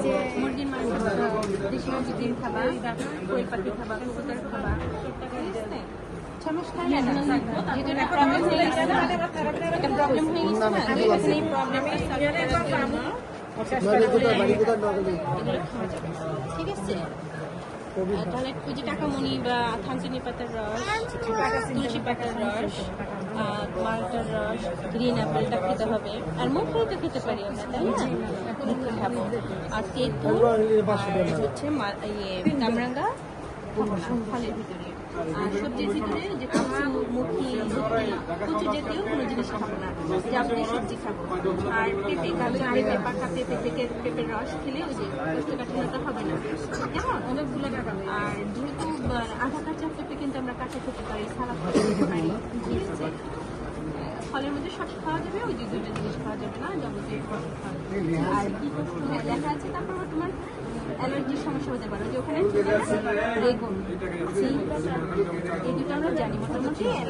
যে মুরগির মাংস খাবা, দেশি মুরগির ডিম খাবা, কোয়েল পাখি খাবা, কবুতর খাবা, সমস্যা নেই না। যেহেতু এটা প্রবলেম হয়ে গেছে না, এটা প্রবলেম হয়ে গেছে না, তো এখন এই প্রবলেমটা সলভ করার জন্য এগুলো খাওয়া যাবে, ঠিক আছে? তাহলে ওই যে টাকামণি বা থানচিনি পাতার রস, তুলসী পাতার রস, মালটার রস, গ্রিন অ্যাপেলটা খেতে হবে। আর মুখেও তো খেতে পারি আমরা, তাই না? মুখে খাবো। আর তেঁতুল হচ্ছে কামরাঙ্গা ফলের ভিতরে, আর সবজির ভিতরে যে কচু, মুখি, কচু জাতীয় কোনো জিনিস খাবো না, যাবতীয় সবজি খাবো। আর পেঁপে, গাজর পেঁপে, পাকা পেঁপে থেকে পেঁপের রস খেলে ওই যে কোষ্ঠকাঠিন্যতা হবে না, কেমন? অনেকগুলো টাকা। আর যেহেতু আধা কাঁচা পেঁপে কিন্তু আমরা কাঁচা খেতে পারি, সালাদ খেতে পারি, ঠিক আছে? ফলের মধ্যে সব খাওয়া যাবে, ওই যে দুইটা জিনিস খাওয়া যাবে না, যাবতীয় আর দেখা আছে। তারপর তোমার অ্যালার্জির সমস্যা হতে পারে, যে ওখানে বেগুন, এই দুটো আমরা জানি মোটামুটি।